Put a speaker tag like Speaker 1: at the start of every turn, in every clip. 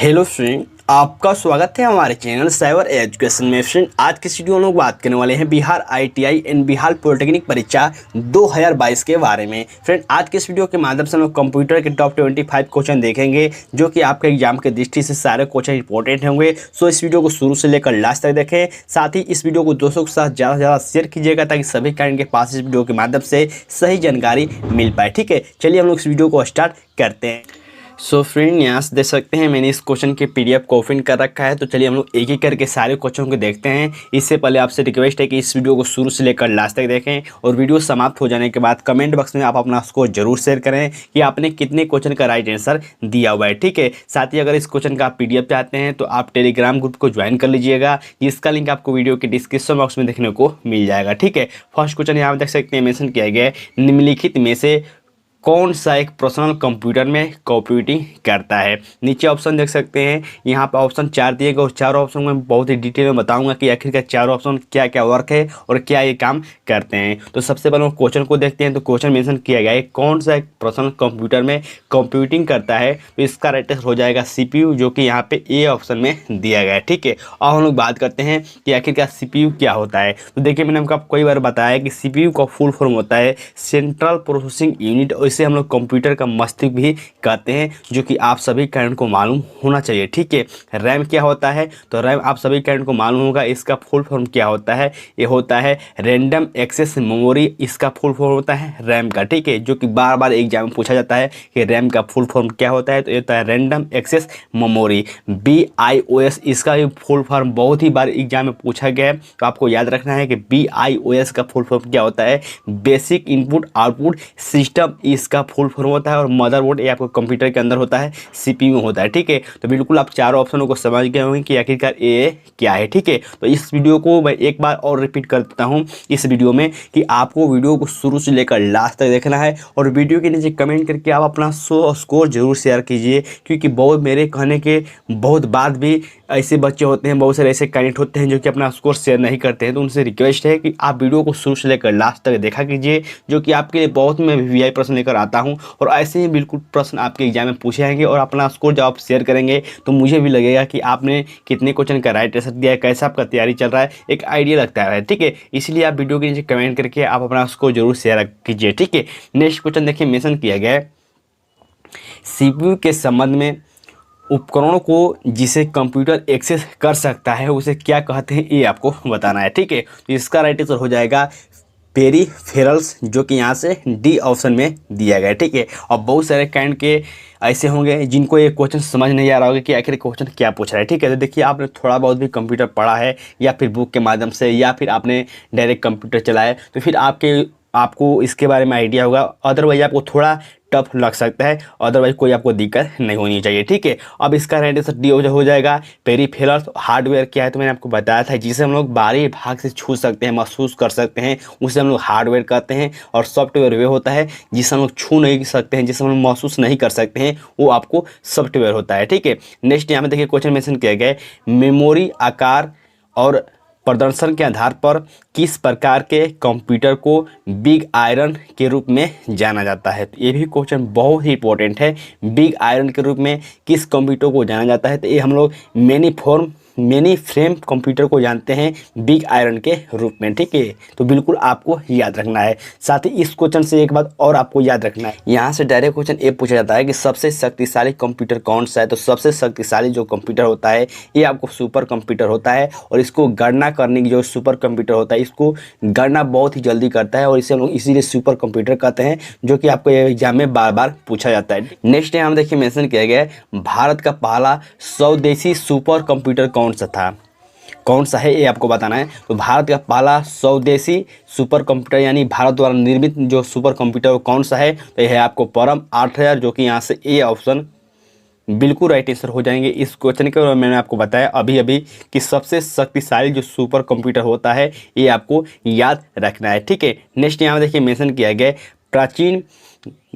Speaker 1: Hello friend, आपका स्वागत है हमारे चैनल साइबर एजुकेशन में। फ्रेंड, आज के वीडियो में लोग बात करने वाले हैं Bihar ITI and Bihar polytechnic परीक्षा 2022 के बारे में। फ्रेंड, आज के इस वीडियो के माध्यम से हम लोग कंप्यूटर के टॉप 25 क्वेश्चन देखेंगे जो कि आपके एग्जाम के दृष्टि से सारे क्वेश्चन इंपॉर्टेंट होंगे। सो इस वीडियो को शुरू से लेकर लास्ट तक देखें। साथ ही इस वीडियो को दोस्तों के साथ ज़्यादा से ज़्यादा शेयर कीजिएगा ताकि सभी कैंडिडेट के पास इस वीडियो के माध्यम से सही जानकारी मिल पाए। ठीक है, चलिए हम लोग इस वीडियो को स्टार्ट करते हैं। सो फ्रेंड, यहाँ से देख सकते हैं मैंने इस क्वेश्चन के पीडीएफ को ओपन कर रखा है। तो चलिए हम लोग एक एक करके सारे क्वेश्चन को देखते हैं। इससे पहले आपसे रिक्वेस्ट है कि इस वीडियो को शुरू से लेकर लास्ट तक देखें और वीडियो समाप्त हो जाने के बाद कमेंट बॉक्स में आप अपना स्कोर जरूर शेयर करें कि आपने कितने क्वेश्चन का राइट आंसर दिया हुआ है। ठीक है, साथ ही अगर इस क्वेश्चन का आप पीडीएफ चाहते हैं तो आप टेलीग्राम ग्रुप को ज्वाइन कर लीजिएगा, जिसका लिंक आपको वीडियो के डिस्क्रिप्शन बॉक्स में देखने को मिल जाएगा। ठीक है, फर्स्ट क्वेश्चन यहाँ देख सकते हैं मेंशन किया गया है, निम्नलिखित में से कौन सा एक पर्सनल कंप्यूटर में कंप्यूटिंग करता है। नीचे ऑप्शन देख सकते हैं, यहाँ पर ऑप्शन 4 दिए गए और चारों ऑप्शन में बहुत ही डिटेल में बताऊंगा कि आखिरकार चारों ऑप्शन क्या क्या वर्क है और क्या ये काम करते हैं। तो सबसे पहले हम क्वेश्चन को देखते हैं। तो क्वेश्चन मेंशन किया गया है कौन सा एक पर्सनल कंप्यूटर में कंप्यूटिंग करता है। तो इसका राइट आंसर हो जाएगा CPU, जो कि यहाँ पे ए ऑप्शन में दिया गया है। ठीक है, अब हम लोग बात करते हैं कि आखिरकार CPU क्या होता है। तो देखिए, मैंने आपको कई बार बताया कि CPU का फुल फॉर्म होता है सेंट्रल प्रोसेसिंग यूनिट, और इसे हम लोग कंप्यूटर का मस्तिष्क भी कहते हैं, जो कि आप सभी कैंडिडेट को मालूम होना चाहिए। ठीक है, रैम क्या होता है, तो रैम आप सभी कैंडिडेट को मालूम होगा। इसका फुल फॉर्म क्या होता है, ये होता है रैंडम एक्सेस मेमोरी। इसका फुल फॉर्म होता है रैम का। ठीक है, जो कि बार बार एग्जाम में पूछा जाता है कि रैम का फुल फॉर्म क्या होता है, तो ये होता है रैंडम एक्सेस मेमोरी। BIOS इसका भी फुल फॉर्म बहुत ही बार एग्जाम में पूछा गया है, तो आपको याद रखना है कि BIOS का फुल फॉर्म क्या होता है, बेसिक इनपुट आउटपुट सिस्टम इसका फुल फॉर्म होता है। और मदरबोर्ड ये आपको कंप्यूटर के अंदर होता है, CPU होता है। ठीक है, तो बिल्कुल आप चारों ऑप्शनों को समझ गए होंगे कि आखिरकार ये क्या है। ठीक है, तो इस वीडियो को मैं एक बार और रिपीट कर देता हूँ इस वीडियो में कि आपको वीडियो को शुरू से लेकर लास्ट तक देखना है और वीडियो के नीचे कमेंट करके आप अपना स्कोर जरूर शेयर कीजिए, क्योंकि बहुत मेरे कहने के बहुत बाद भी ऐसे बच्चे होते हैं, बहुत सारे ऐसे कैंडिडेट होते हैं जो कि अपना स्कोर शेयर नहीं करते हैं। तो उनसे रिक्वेस्ट है कि आप वीडियो को शुरू से लेकर लास्ट तक देखा कीजिए, जो कि आपके लिए बहुत मैं VI प्रश्न लेकर आता हूं और ऐसे ही बिल्कुल प्रश्न आपके एग्जाम में पूछे जाएंगे। और अपना स्कोर जब आप शेयर करेंगे तो मुझे भी लगेगा कि आपने कितने क्वेश्चन का राइट आंसर दिया है, कैसा आपका तैयारी चल रहा है, एक आइडिया लगता है। ठीक है, इसलिए आप वीडियो के नीचे कमेंट करके आप अपना स्कोर जरूर शेयर कीजिए। ठीक है, नेक्स्ट क्वेश्चन देखिए, मेंशन किया गया है CPU के संबंध में उपकरणों को जिसे कंप्यूटर एक्सेस कर सकता है उसे क्या कहते हैं, ये आपको बताना है। ठीक है, तो इसका राइट आंसर हो जाएगा पेरिफेरल्स, जो कि यहाँ से D ऑप्शन में दिया गया है। ठीक है, और बहुत सारे कैंड के ऐसे होंगे जिनको ये क्वेश्चन समझ नहीं आ रहा होगा कि आखिर क्वेश्चन क्या पूछ रहा है। ठीक है, तो देखिए, आपने थोड़ा बहुत भी कंप्यूटर पढ़ा है या फिर बुक के माध्यम से या फिर आपने डायरेक्ट कंप्यूटर चलाया, तो फिर आपको इसके बारे में आइडिया होगा। अदरवाइज आपको थोड़ा टफ लग सकता है, अदरवाइज कोई आपको दिक्कत नहीं होनी चाहिए। ठीक है, अब इसका राइट आंसर D हो जाएगा। पेरिफेरल्स हार्डवेयर क्या है, तो मैंने आपको बताया था, जिसे हम लोग बाहरी भाग से छू सकते हैं, महसूस कर सकते हैं, उसे हम लोग हार्डवेयर कहते हैं। और सॉफ्टवेयर वे होता है जिसे हम लोग छू नहीं सकते हैं, जिसे हम लोग महसूस नहीं कर सकते हैं, वो आपको सॉफ्टवेयर होता है। ठीक है, नेक्स्ट यहाँ में देखिए क्वेश्चन मेंशन किया गया है, मेमोरी आकार और प्रदर्शन के आधार पर किस प्रकार के कंप्यूटर को बिग आयरन के रूप में जाना जाता है। तो ये भी क्वेश्चन बहुत ही इंपॉर्टेंट है, बिग आयरन के रूप में किस कंप्यूटर को जाना जाता है। तो ये हम लोग मेनी फ्रेम कंप्यूटर को जानते हैं बिग आयरन के रूप में। ठीक है, तो बिल्कुल आपको याद रखना है। साथ ही इस क्वेश्चन से एक बात और आपको याद रखना है, यहाँ से डायरेक्ट क्वेश्चन ये पूछा जाता है कि सबसे शक्तिशाली कंप्यूटर कौन सा है। तो सबसे शक्तिशाली जो कंप्यूटर होता है ये आपको सुपर कंप्यूटर होता है, और इसको गणना करने की जो सुपर कंप्यूटर होता है, इसको गणना बहुत ही जल्दी करता है और इसे हम लोग इसीलिए सुपर कंप्यूटर कहते हैं, जो कि आपको एग्जाम में बार बार पूछा जाता है। नेक्स्ट यहाँ देखिए मेंशन किया गया है, भारत का पहला स्वदेशी सुपर कंप्यूटर कौन सा था, कौन सा है, ये आपको बताना है। तो भारत का पहला स्वदेशी सुपर कंप्यूटर यानी भारत द्वारा निर्मित जो सुपर कंप्यूटर वो कौन सा है, तो यह है आपको परम 8000, जो कि यहाँ से ए ऑप्शन बिल्कुल राइट आंसर हो जाएंगे इस क्वेश्चन के। और मैंने आपको बताया अभी कि सबसे शक्तिशाली जो सुपर कंप्यूटर होता है ये आपको याद रखना है। ठीक है, नेक्स्ट यहाँ देखिए मेंशन किया गया प्राचीन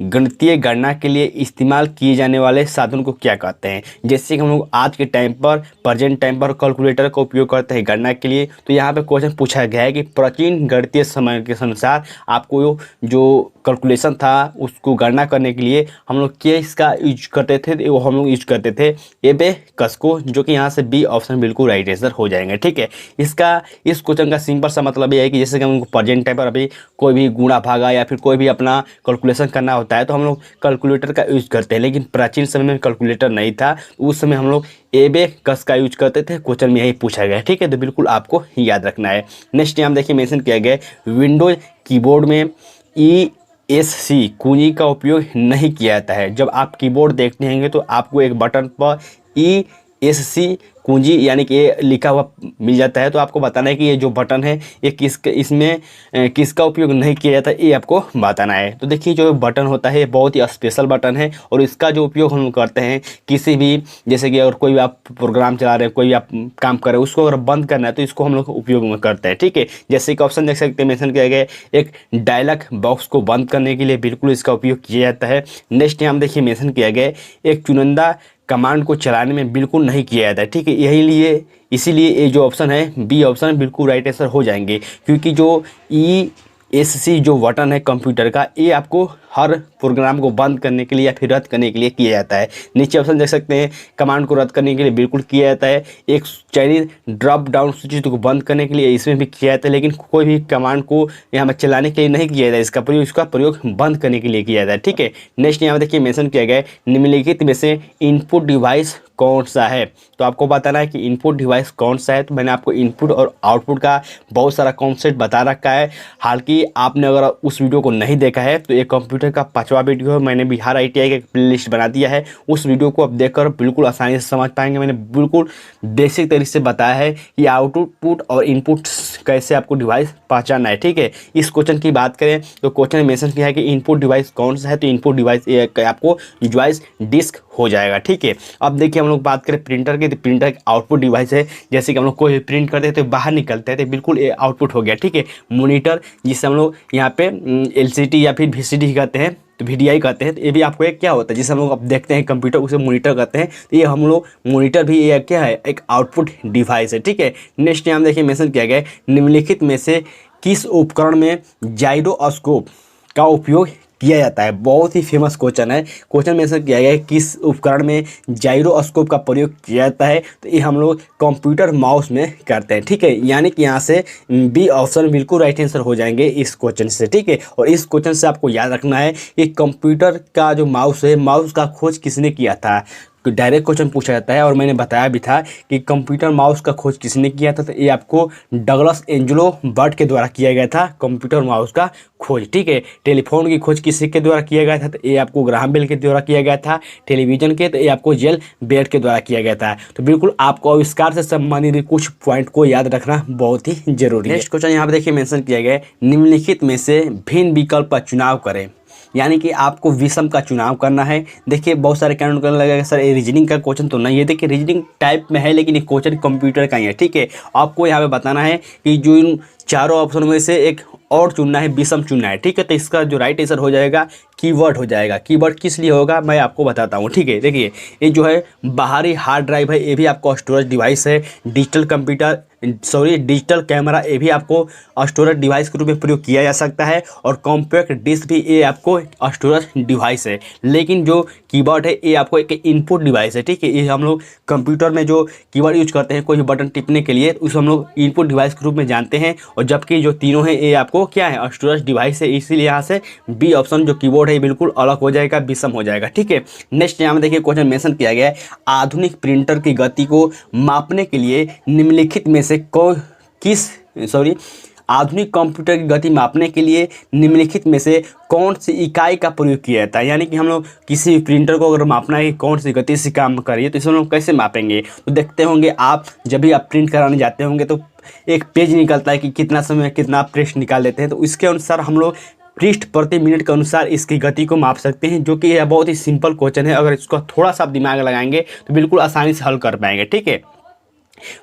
Speaker 1: गणितीय गणना के लिए इस्तेमाल किए जाने वाले साधन को क्या कहते हैं। जैसे कि हम लोग आज के टाइम पर प्रेजेंट टाइम पर कैलकुलेटर का उपयोग करते हैं गणना के लिए, तो यहाँ पे क्वेश्चन पूछा गया है कि प्राचीन गणितीय समय के अनुसार आपको जो कैलकुलेशन था उसको गणना करने के लिए हम लोग किसका यूज करते थे, वो हम लोग यूज करते थे एबेकस को, जो कि यहाँ से बी ऑप्शन बिल्कुल राइट आंसर हो जाएंगे। ठीक है, इस क्वेश्चन का सिंपल सा मतलब ये है कि जैसे कि हम लोग प्रेजेंट टाइम पर अभी कोई भी गुणा भागा या फिर कोई भी अपना कैलकुलेशन करना होता है तो हम लोग कैलकुलेटर का यूज करते हैं, लेकिन प्राचीन समय में कैलकुलेटर नहीं था, उस समय हम लोग एबेकस का यूज करते थे। क्वेश्चन में यही पूछा गया है। ठीक है, तो बिल्कुल आपको याद रखना है। नेक्स्ट यहाँ देखिए मेंशन किया गया है विंडोज कीबोर्ड में ESC कुंजी का उपयोग नहीं किया जाता है। जब आप कीबोर्ड देखते होंगे तो आपको एक बटन पर ESC कुंजी यानी कि ये लिखा हुआ मिल जाता है, तो आपको बताना है कि ये जो बटन है ये इसमें किसका उपयोग नहीं किया जाता है, ये आपको बताना है। तो देखिए जो बटन होता है ये बहुत ही स्पेशल बटन है और इसका जो उपयोग हम करते हैं किसी भी, जैसे कि अगर कोई भी आप प्रोग्राम चला रहे हैं, कोई भी आप काम कर रहे हैं, उसको अगर बंद करना है तो इसको हम लोग उपयोग में करते हैं। ठीक है, जैसे कि ऑप्शन देख सकते हैं मेंशन किया गया है एक डायलॉग बॉक्स को बंद करने के लिए बिल्कुल इसका उपयोग किया जाता है। नेक्स्ट यहाँ देखिए मेंशन किया गया है एक चुनिंदा कमांड को चलाने में बिल्कुल नहीं किया जाता है। ठीक है, इसीलिए ये जो ऑप्शन है बी ऑप्शन बिल्कुल राइट आंसर हो जाएंगे, क्योंकि जो ESC जो बटन है कंप्यूटर का, ये आपको हर प्रोग्राम को बंद करने के लिए या फिर रद्द करने के लिए किया जाता है। नीचे ऑप्शन देख सकते हैं कमांड को रद्द करने के लिए बिल्कुल किया जाता है। एक चाइनीज ड्रॉप डाउन सूची को बंद करने के लिए इसमें भी किया जाता है, लेकिन कोई भी कमांड को यहाँ पर चलाने के लिए नहीं किया जाता है, इसका प्रयोग बंद करने के लिए किया जाता है। ठीक है, नेक्स्ट यहाँ देखिए मेंशन किया गया है निम्नलिखित में से इनपुट डिवाइस कौन सा है। तो आपको बताना है कि इनपुट डिवाइस कौन सा है। तो मैंने आपको इनपुट और आउटपुट का बहुत सारा कॉन्सेप्ट बता रखा है। हालांकि आपने अगर उस वीडियो को नहीं देखा है तो ये कंप्यूटर का 5वां वीडियो है, मैंने बिहार ITI का प्लेलिस्ट बना दिया है, उस वीडियो को आप देखकर बिल्कुल आसानी से समझ पाएंगे। मैंने बिल्कुल बेसिक तरीके से बताया है कि आउटपुट और इनपुट कैसे आपको डिवाइस पहचानना है। ठीक है, इस क्वेश्चन की बात करें तो क्वेश्चन में मेंशन किया है कि इनपुट डिवाइस कौन सा है, तो इनपुट डिवाइस आपको डिवाइस डिस्क हो जाएगा। ठीक है, अब देखिए हम लोग बात करें प्रिंटर की, तो प्रिंटर एक आउटपुट डिवाइस है। जैसे कि हम लोग कोई भी प्रिंट करते हैं तो बाहर निकलते हैं तो बिल्कुल ये आउटपुट हो गया। ठीक है, मॉनिटर जिससे हम लोग यहाँ पे LCD या फिर VCD कहते हैं, तो VDI कहते हैं, तो ये भी आपको एक क्या होता है जिसे हम लोग अब देखते हैं कंप्यूटर, उसे मॉनिटर कहते हैं। तो ये हम लोग मॉनिटर भी ये क्या है, एक आउटपुट डिवाइस है। ठीक है, नेक्स्ट यहाँ देखिए मेंशन किया गया है निम्नलिखित में से किस उपकरण में जाइरोस्कोप का उपयोग किया जाता है। बहुत ही फेमस क्वेश्चन है। क्वेश्चन में ऐसा किया गया है किस उपकरण में जाइरोस्कोप का प्रयोग किया जाता है, तो ये हम लोग कंप्यूटर माउस में करते हैं। ठीक है, यानी कि यहाँ से बी ऑप्शन बिल्कुल राइट आंसर हो जाएंगे इस क्वेश्चन से। ठीक है, और इस क्वेश्चन से आपको याद रखना है कि कंप्यूटर का जो माउस है, माउस का खोज किसने किया था। डायरेक्ट क्वेश्चन पूछा जाता है और मैंने बताया भी था कि कंप्यूटर माउस का खोज किसने किया था, तो ये आपको डगलस एंजेलो बर्ट के द्वारा किया गया था कंप्यूटर माउस का खोज। ठीक है, टेलीफोन की खोज किसी के द्वारा किया गया था, तो ये आपको ग्राहम बेल के द्वारा किया गया था। टेलीविजन के तो ये आपको जेल बेट के द्वारा किया गया था। तो बिल्कुल आपको आविष्कार से संबंधित कुछ पॉइंट को याद रखना बहुत ही जरूरी है। नेक्स्ट क्वेश्चन यहाँ पर देखिए मेंशन किया गया है निम्नलिखित में से भिन्न विकल्प का चुनाव करें, यानी कि आपको विषम का चुनाव करना है। देखिए बहुत सारे कैंडिडेट करने लगेगा सर ये रीजनिंग का क्वेश्चन तो नहीं है। देखिए रीजनिंग टाइप में है लेकिन ये क्वेश्चन कंप्यूटर का ही है। ठीक है, आपको यहाँ पे बताना है कि जो इन चारों ऑप्शन में से एक और चुनना है, विषम चुनना है। ठीक है, तो इसका जो राइट आंसर हो जाएगा कीवर्ड हो जाएगा। कीवर्ड किस लिए होगा मैं आपको बताता हूँ। ठीक है, देखिए ये जो है बाहरी हार्ड ड्राइव है, ये भी आपको स्टोरेज डिवाइस है। डिजिटल कैमरा ये भी आपको स्टोरेज डिवाइस के रूप में प्रयोग किया जा सकता है। और कॉम्पैक्ट डिस्क भी ये आपको स्टोरेज डिवाइस है। लेकिन जो कीबोर्ड है ये आपको एक इनपुट डिवाइस है। ठीक है, ये हम लोग कंप्यूटर में जो कीबोर्ड यूज करते हैं कोई भी बटन टिपने के लिए, उसे हम लोग इनपुट डिवाइस के रूप में जानते हैं। और जबकि जो तीनों है ये आपको क्या है, स्टोरेज डिवाइस है। इसीलिए यहाँ से बी ऑप्शन जो कीबोर्ड है बिल्कुल अलग हो जाएगा, विषम हो जाएगा। ठीक है, नेक्स्ट यहाँ में देखिए क्वेश्चन मेंशन किया गया है आधुनिक प्रिंटर की गति को मापने के लिए निम्नलिखित में से आधुनिक कंप्यूटर की गति मापने के लिए निम्नलिखित में से कौन सी इकाई का प्रयोग किया जाता है। यानी कि हम लोग किसी प्रिंटर को अगर मापना है कि कौन सी गति से काम कर रही है, तो इसे हम लोग कैसे मापेंगे। तो देखते होंगे आप जब भी आप प्रिंट कराने जाते होंगे तो एक पेज निकलता है कि कितना समय में कितना पृष्ठ निकाल लेते हैं, तो इसके अनुसार हम लोग पृष्ठ प्रति मिनट के अनुसार इसकी गति को माप सकते हैं, जो कि यह बहुत ही सिंपल क्वेश्चन है। अगर इसको थोड़ा सा आप दिमाग लगाएंगे तो बिल्कुल आसानी से हल कर पाएंगे। ठीक है,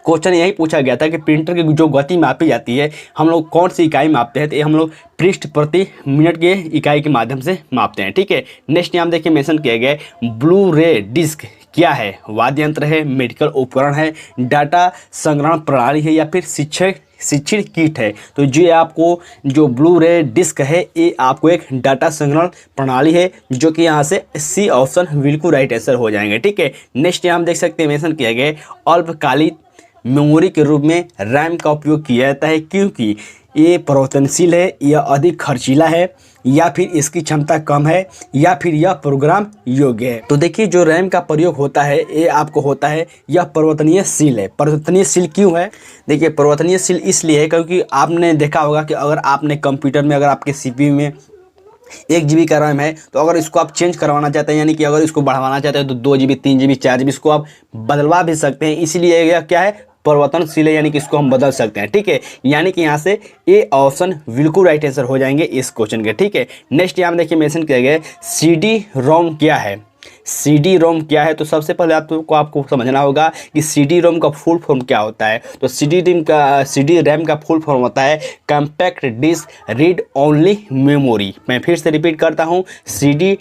Speaker 1: क्वेश्चन यही पूछा गया था कि प्रिंटर की जो गति मापी जाती है हम लोग कौन सी इकाई मापते हैं, तो ये हम लोग पृष्ठ प्रति मिनट के इकाई के माध्यम से मापते हैं। ठीक है, नेक्स्ट यहाँ देखिए मेंशन किया गया है ब्लू रे डिस्क क्या है, वाद्य यंत्र है, मेडिकल उपकरण है, डाटा संग्रहण प्रणाली है, या फिर शिक्षण किट है। तो ये आपको जो ब्लू रे डिस्क है ये आपको एक डाटा संग्रहण प्रणाली है, जो कि यहाँ से सी ऑप्शन बिल्कुल राइट आंसर हो जाएंगे। ठीक है, नेक्स्ट यहाँ हम देख सकते हैं मेंशन किया गया है अल्पकालिक मेमोरी के रूप में रैम का उपयोग किया जाता है क्योंकि ये परिवर्तनशील है, यह अधिक खर्चीला है, या फिर इसकी क्षमता कम है, या फिर यह प्रोग्राम योग्य है। तो देखिए जो रैम का प्रयोग होता है ये आपको होता है यह परिवर्तनीयशील है। परिवर्तनीयशील क्यों है? देखिए परिवर्तनीयशील इसलिए है क्योंकि आपने देखा होगा कि अगर आपने कंप्यूटर में अगर आपके सीपीयू में 1 GB का रैम है तो अगर इसको आप चेंज करवाना चाहते हैं, यानी कि अगर इसको बढ़ाना चाहते हैं तो 2 GB 3 GB 4 GB इसको आप बदलवा भी सकते हैं। इसीलिए यह क्या है, परिवर्तनशील है, यानी कि इसको हम बदल सकते हैं। ठीक है, यानी कि यहाँ से ए ऑप्शन बिल्कुल राइट आंसर हो जाएंगे इस क्वेश्चन के। ठीक है, नेक्स्ट यहाँ देखिए मेंशन किया गया है CD रोम क्या है। CD रोम क्या है? तो सबसे पहले आपको समझना होगा कि CD रोम का फुल फॉर्म क्या होता है। तो CD रैम का फुल फॉर्म होता है compact disc read only memory. मैं फिर से रिपीट करता हूँ, CD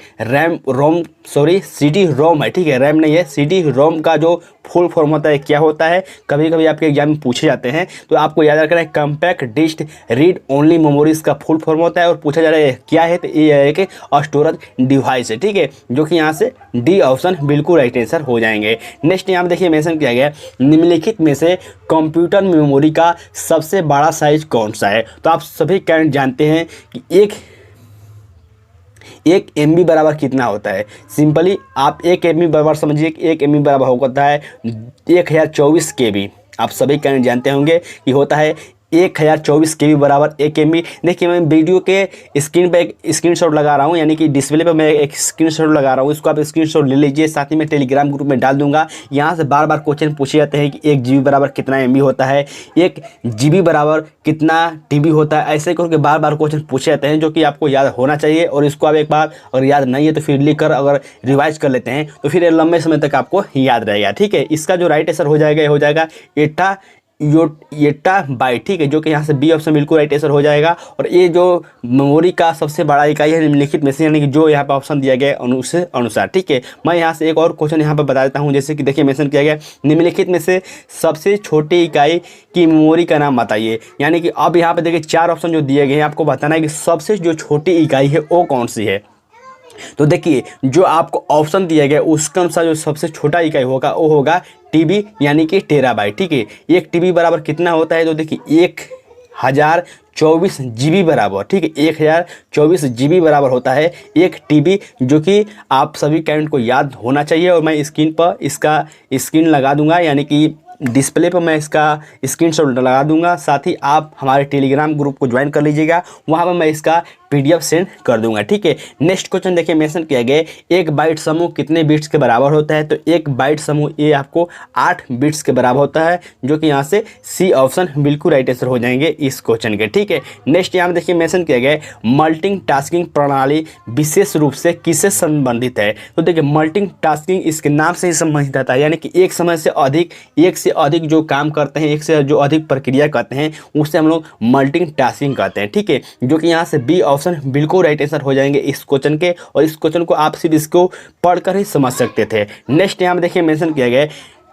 Speaker 1: रोम है, ठीक है, रैम नहीं है। CD रोम का जो फुल फॉर्म होता है क्या होता है, कभी कभी आपके एग्जाम में पूछे जाते हैं, तो आपको याद रखना है compact disc read only memory इसका फुल फॉर्म होता है। और पूछा जा रहा है क्या है, तो ये है कि स्टोरेज डिवाइस है। ठीक है, जो कि यहाँ से डी ऑप्शन बिल्कुल राइट आंसर हो जाएंगे। नेक्स्ट यहाँ पे देखिए मेंशन किया गया निम्नलिखित में से कंप्यूटर मेमोरी का सबसे बड़ा साइज कौन सा है। तो आप सभी कैरेंट जानते हैं कि एक MB बराबर कितना होता है। सिंपली आप 1 MB बराबर समझिए कि 1 MB बराबर होता है 1024 KB। आप सभी कैरेंट जानते होंगे कि होता है 1024 KB बराबर 1 MB। देखिए मैं वीडियो के स्क्रीन पे एक स्क्रीनशॉट लगा रहा हूँ, यानी कि डिस्प्ले पे मैं एक स्क्रीनशॉट लगा रहा हूँ, इसको आप स्क्रीनशॉट ले लीजिए, साथ ही मैं टेलीग्राम ग्रुप में डाल दूंगा। यहाँ से बार बार क्वेश्चन पूछे जाते हैं कि 1 GB बराबर कितना MB होता है, 1 GB बराबर कितना TB होता है, ऐसे करके बार बार क्वेश्चन पूछे जाते हैं, जो कि आपको याद होना चाहिए। और इसको आप एक बार अगर याद नहीं है तो फिर लिख कर अगर रिवाइज कर लेते हैं तो फिर लंबे समय तक आपको याद रहेगा। ठीक है, इसका जो राइट आंसर हो जाएगा एटा बाइट। ठीक है, जो कि यहाँ से बी ऑप्शन बिल्कुल राइट आंसर हो जाएगा। और ये जो मेमोरी का सबसे बड़ा इकाई है निम्नलिखित में से, यानी कि जो यहाँ पे ऑप्शन दिया गया है उससे अनुसार। ठीक है, मैं यहाँ से एक और क्वेश्चन यहाँ पे बता देता हूँ, जैसे कि देखिए मेंशन किया गया निम्नलिखित में से सबसे छोटी इकाई की मेमोरी का नाम बताइए। यानी कि अब यहाँ पे देखिए 4 ऑप्शन जो दिए गए हैं, आपको बताना है कि सबसे जो छोटी इकाई है वो कौन सी है। तो देखिए जो आपको ऑप्शन दिया गया उसके अनुसार जो सबसे छोटा इकाई होगा वो होगा TB, यानी कि टेराबाइट। ठीक है, 1 TB बराबर कितना होता है, तो देखिए 1024 GB बराबर। ठीक है, 1024 GB बराबर होता है 1 TB, जो कि आप सभी कैरेंट को याद होना चाहिए। और मैं स्क्रीन पर इसका स्क्रीन लगा दूंगा, यानी कि डिस्प्ले पर मैं इसका स्क्रीनशॉट लगा दूंगा। साथ ही आप हमारे टेलीग्राम ग्रुप को ज्वाइन कर लीजिएगा, वहाँ पर मैं इसका PDF सेंड कर दूंगा। ठीक है, नेक्स्ट क्वेश्चन देखिए मेंशन किया गया 1 बाइट समूह कितने बिट्स के बराबर होता है। तो 1 बाइट समूह ये आपको 8 बिट्स के बराबर होता है, जो कि यहाँ से सी ऑप्शन बिल्कुल राइट आंसर हो जाएंगे इस क्वेश्चन के। ठीक है, नेक्स्ट यहाँ देखिए मेंशन किया गया मल्टीटास्किंग प्रणाली विशेष रूप से किससे संबंधित है। तो देखिए मल्टीटास्किंग इसके नाम से ही संबंधित आता है, यानी कि एक से अधिक जो काम करते हैं, एक से जो अधिक प्रक्रिया करते हैं, उससे हम लोग मल्टीटास्किंग कहते हैं। ठीक है, जो कि यहाँ से बी ऑप्शन बिल्कुल राइट आंसर हो जाएंगे इस क्वेश्चन के। और इस क्वेश्चन को आप सिर्फ इसको पढ़कर ही समझ सकते थे। नेक्स्ट यहाँ देखिए मेंशन किया गया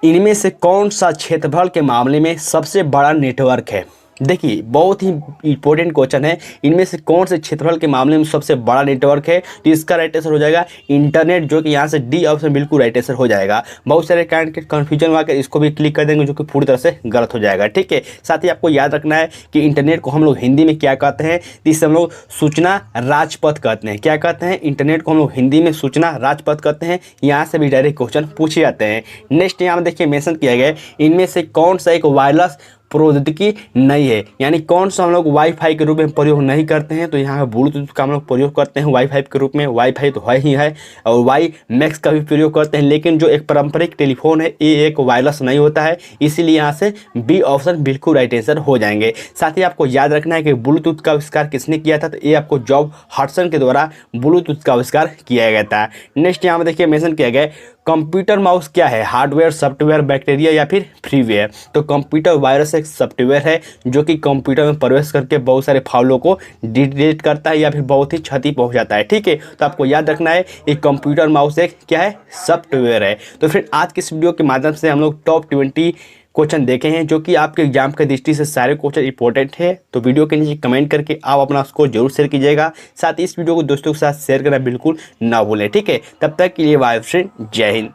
Speaker 1: इनमें से कौन सा क्षेत्रफल के मामले में सबसे बड़ा नेटवर्क है। देखिए बहुत ही इंपॉर्टेंट क्वेश्चन है, इनमें से कौन से क्षेत्रफल के मामले में सबसे बड़ा नेटवर्क है। तो इसका राइट आंसर हो जाएगा इंटरनेट, जो कि यहाँ से डी ऑप्शन बिल्कुल राइट आंसर हो जाएगा। बहुत सारे कैंडिडेट के कन्फ्यूजन हुआ कि इसको भी क्लिक कर देंगे, जो कि पूरी तरह से गलत हो जाएगा। ठीक है, साथ ही आपको याद रखना है कि इंटरनेट को हम लोग हिंदी में क्या कहते हैं, तो इससे हम लोग सूचना राजपथ कहते हैं। क्या कहते हैं, इंटरनेट को हम लोग हिंदी में सूचना राजपथ कहते हैं। यहाँ से भी डायरेक्ट क्वेश्चन पूछे जाते हैं। नेक्स्ट यहाँ देखिए मेंशन किया गया इनमें से कौन सा एक वायरलेस प्रौद्योगिकी नहीं है, यानी कौन सा हम लोग वाईफाई के रूप में प्रयोग नहीं करते हैं। तो यहाँ ब्लूटूथ का हम लोग प्रयोग करते हैं वाईफाई के रूप में, वाईफाई तो है ही है, और वाई मैक्स का भी प्रयोग करते हैं। लेकिन जो एक पारंपरिक टेलीफोन है ये एक वायरलेस नहीं होता है, इसीलिए यहाँ से बी ऑप्शन बिल्कुल राइट आंसर हो जाएंगे। साथ ही आपको याद रखना है कि ब्लूटूथ का आविष्कार किसने किया था, तो ये आपको जॉब हडसन के द्वारा ब्लूटूथ का आविष्कार किया गया था। नेक्स्ट यहाँ में देखिए मेंशन किया गया कंप्यूटर माउस क्या है, हार्डवेयर, सॉफ्टवेयर, बैक्टीरिया या फिर फ्रीवेयर। तो कंप्यूटर वायरस एक सॉफ्टवेयर है जो कि कंप्यूटर में प्रवेश करके बहुत सारे फाइलों को डिलीट करता है या फिर बहुत ही क्षति पहुंचाता है। ठीक है, तो आपको याद रखना है कि कंप्यूटर माउस एक क्या है, सॉफ्टवेयर है। तो फिर आज के इस वीडियो के माध्यम से हम लोग टॉप 20 क्वेश्चन देखे हैं जो कि आपके एग्जाम के दृष्टि से सारे क्वेश्चन इंपॉर्टेंट है। तो वीडियो के नीचे कमेंट करके आप अपना स्कोर जरूर शेयर कीजिएगा। साथ ही इस वीडियो को दोस्तों के साथ शेयर करना बिल्कुल ना भूलें। ठीक है, तब तक के लिए बाय फ्रेंड, जय हिंद।